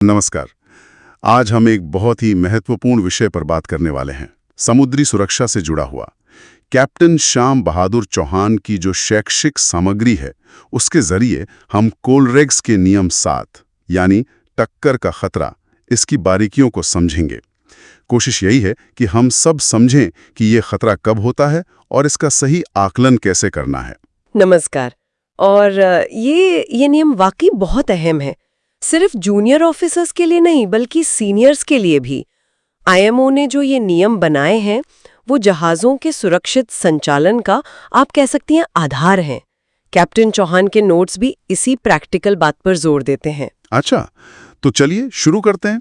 नमस्कार। आज हम एक बहुत ही महत्वपूर्ण विषय पर बात करने वाले हैं, समुद्री सुरक्षा से जुड़ा हुआ। कैप्टन श्याम बहादुर चौहान की जो शैक्षिक सामग्री है, उसके जरिए हम कोलरेग्स के नियम 7 यानी टक्कर का खतरा, इसकी बारीकियों को समझेंगे। कोशिश यही है कि हम सब समझें कि ये खतरा कब होता है और इसका सही आकलन कैसे करना है। नमस्कार। और ये नियम वाकई बहुत अहम है, सिर्फ जूनियर ऑफिसर्स के लिए नहीं बल्कि सीनियर्स के लिए भी। आईएमओ ने जो ये नियम बनाए हैं वो जहाज़ों के सुरक्षित संचालन का आप कह सकती हैं आधार हैं। कैप्टन चौहान के नोट्स भी इसी प्रैक्टिकल बात पर जोर देते हैं। अच्छा, तो चलिए शुरू करते हैं।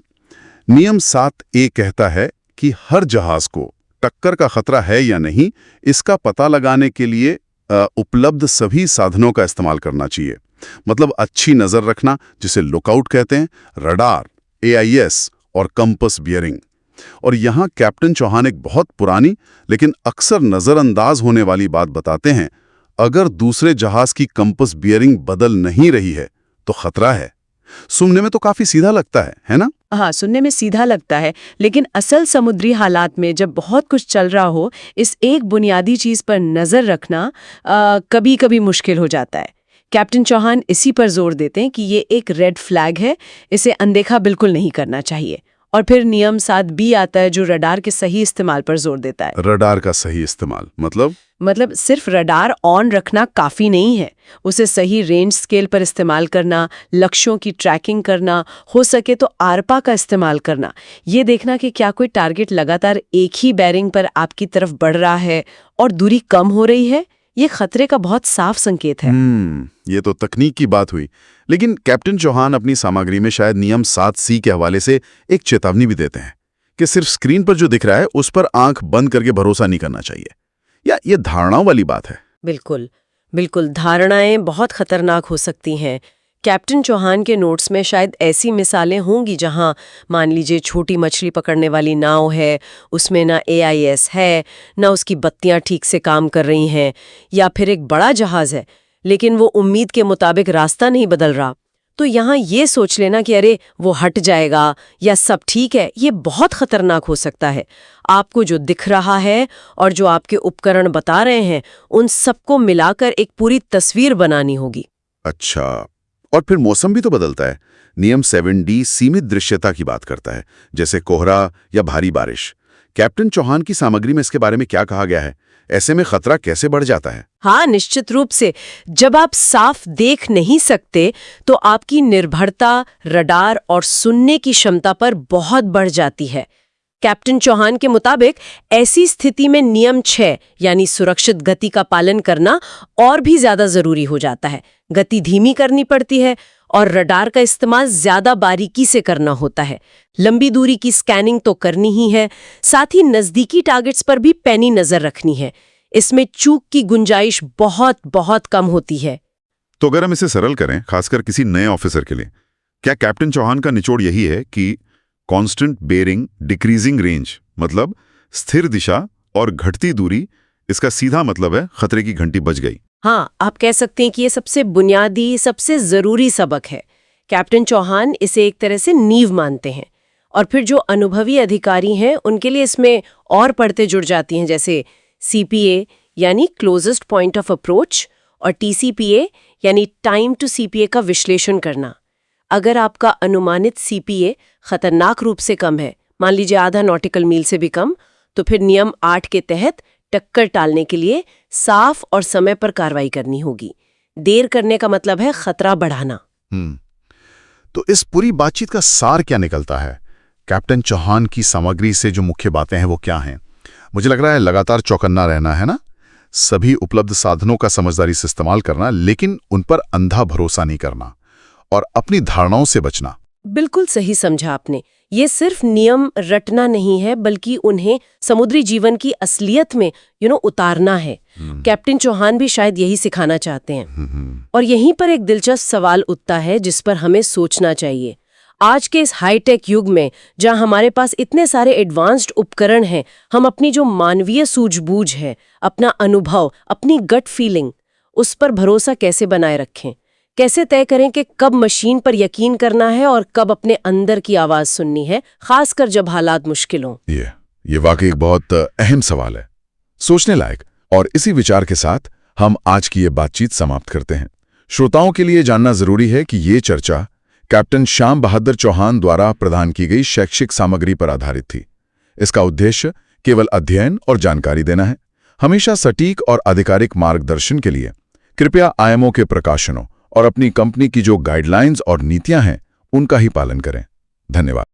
नियम 7A कहता है कि हर जहाज को टक्कर का खतरा है या नहीं, इसका पता लगाने के लिए उपलब्ध सभी साधनों का इस्तेमाल करना चाहिए। मतलब अच्छी नजर रखना, जिसे लुकआउट कहते हैं, रडार, AIS और कंपस बियरिंग। और यहाँ कैप्टन चौहान एक बहुत पुरानी लेकिन अक्सर नजरअंदाज होने वाली बात बताते हैं। अगर दूसरे जहाज की कंपस बियरिंग बदल नहीं रही है तो खतरा है। सुनने में तो काफी सीधा लगता है ना? हाँ, सुनने में सीधा लगता है, लेकिन असल समुद्री हालात में जब बहुत कुछ चल रहा हो, इस एक बुनियादी चीज पर नजर रखना कभी कभी मुश्किल हो जाता है। कैप्टन चौहान इसी पर जोर देते हैं कि ये एक रेड फ्लैग है, इसे अनदेखा बिल्कुल नहीं करना चाहिए। और फिर नियम 7B आता है जो रडार के सही इस्तेमाल पर जोर देता है। रडार का सही इस्तेमाल मतलब सिर्फ रडार ऑन रखना काफी नहीं है, उसे सही रेंज स्केल पर इस्तेमाल करना, लक्ष्यों की ट्रैकिंग करना, हो सके तो आरपा का इस्तेमाल करना, ये देखना कि क्या कोई टारगेट लगातार एक ही बैरिंग पर आपकी तरफ बढ़ रहा है और दूरी कम हो रही है। ये खतरे का बहुत साफ संकेत है। ये तो तकनीक की बात हुई, लेकिन कैप्टन चौहान अपनी सामग्री में शायद नियम 7C के हवाले से एक चेतावनी भी देते हैं कि सिर्फ स्क्रीन पर जो दिख रहा है उस पर आंख बंद करके भरोसा नहीं करना चाहिए। या ये धारणाओं वाली बात है? बिल्कुल बिल्कुल, धारणाएं बहुत खतरनाक हो सकती हैं। कैप्टन चौहान के नोट्स में शायद ऐसी मिसालें होंगी जहां मान लीजिए छोटी मछली पकड़ने वाली नाव है, उसमें ना AIS है, ना उसकी बत्तियां ठीक से काम कर रही हैं, या फिर एक बड़ा जहाज है लेकिन वो उम्मीद के मुताबिक रास्ता नहीं बदल रहा। तो यहाँ ये सोच लेना कि अरे वो हट जाएगा या सब ठीक है, ये बहुत खतरनाक हो सकता है। आपको जो दिख रहा है और जो आपके उपकरण बता रहे हैं, उन सबको मिलाकर एक पूरी तस्वीर बनानी होगी। अच्छा, और फिर मौसम भी तो बदलता है। नियम 7D सीमित दृश्यता की बात करता है, जैसे कोहरा या भारी बारिश। कैप्टन चौहान की सामग्री में इसके बारे में क्या कहा गया है? ऐसे में खतरा कैसे बढ़ जाता है? हाँ, निश्चित रूप से। जब आप साफ देख नहीं सकते तो आपकी निर्भरता रडार और सुनने की क्षमता पर बहुत बढ़ जाती है। कैप्टन चौहान के मुताबिक ऐसी स्थिति में नियम 6 यानी सुरक्षित गति का पालन करना और भी ज्यादा जरूरी हो जाता है। गति धीमी करनी पड़ती है और रडार का इस्तेमाल ज्यादा बारीकी से करना होता है। लंबी दूरी की स्कैनिंग तो करनी ही है, साथ ही नजदीकी टारगेट्स पर भी पैनी नजर रखनी है। इसमें चूक की गुंजाइश बहुत बहुत कम होती है। तो अगर हम इसे सरल करें, खासकर किसी नए ऑफिसर के लिए, क्या कैप्टन चौहान का निचोड़ यही है कि कांस्टेंट बेयरिंग, डिक्रीजिंग रेंज, मतलब स्थिर दिशा और घटती दूरी, इसका सीधा मतलब है खतरे की घंटी बज गई? हाँ, आप कह सकते हैं कि ये सबसे बुनियादी, सबसे जरूरी सबक है। कैप्टन चौहान इसे एक तरह से नींव मानते हैं। और फिर जो अनुभवी अधिकारी हैं उनके लिए इसमें और पढ़ते जुड़ जाती हैं, जैसे CPA यानी क्लोजेस्ट पॉइंट ऑफ अप्रोच और TCPA यानी टाइम टू CPA का विश्लेषण करना। अगर आपका अनुमानित CPA खतरनाक रूप से कम है, मान लीजिए आधा नॉटिकल मील से भी कम, तो फिर नियम 8 के तहत टक्कर टालने के लिए साफ और समय पर कार्रवाई करनी होगी। देर करने का मतलब है खतरा बढ़ाना। तो इस पूरी बातचीत का सार क्या निकलता है? कैप्टन चौहान की सामग्री से जो मुख्य बातें हैं वो क्या हैं? मुझे लग रहा है लगातार चौकन्ना रहना है ना, सभी उपलब्ध साधनों का समझदारी से इस्तेमाल करना, लेकिन उन पर अंधा भरोसा नहीं करना और अपनी धारणाओं से बचना। बिल्कुल सही समझा आपने। ये सिर्फ नियम रटना नहीं है बल्कि उन्हें समुद्री जीवन की असलियत में उतारना है। कैप्टन चौहान भी शायद यही सिखाना चाहते हैं। और यहीं पर एक दिलचस्प सवाल उठता है जिस पर हमें सोचना चाहिए। आज के इस हाईटेक युग में जहां हमारे पास इतने सारे एडवांस्ड उपकरण हैं, हम अपनी जो मानवीय सूझबूझ है, अपना अनुभव, अपनी गट फीलिंग, उस पर भरोसा कैसे बनाए रखें? कैसे तय करें कि कब मशीन पर यकीन करना है और कब अपने अंदर की आवाज सुननी है, खासकर जब हालात मुश्किल हों? ये वाकई एक बहुत अहम सवाल है, सोचने लायक। और इसी विचार के साथ हम आज की ये बातचीत समाप्त करते हैं। श्रोताओं के लिए जानना जरूरी है कि ये चर्चा कैप्टन श्याम बहादुर चौहान द्वारा प्रदान की गई शैक्षिक सामग्री पर आधारित थी। इसका उद्देश्य केवल अध्ययन और जानकारी देना है। हमेशा सटीक और आधिकारिक मार्गदर्शन के लिए कृपया आईएमओ के प्रकाशनों और अपनी कंपनी की जो गाइडलाइंस और नीतियां हैं उनका ही पालन करें। धन्यवाद।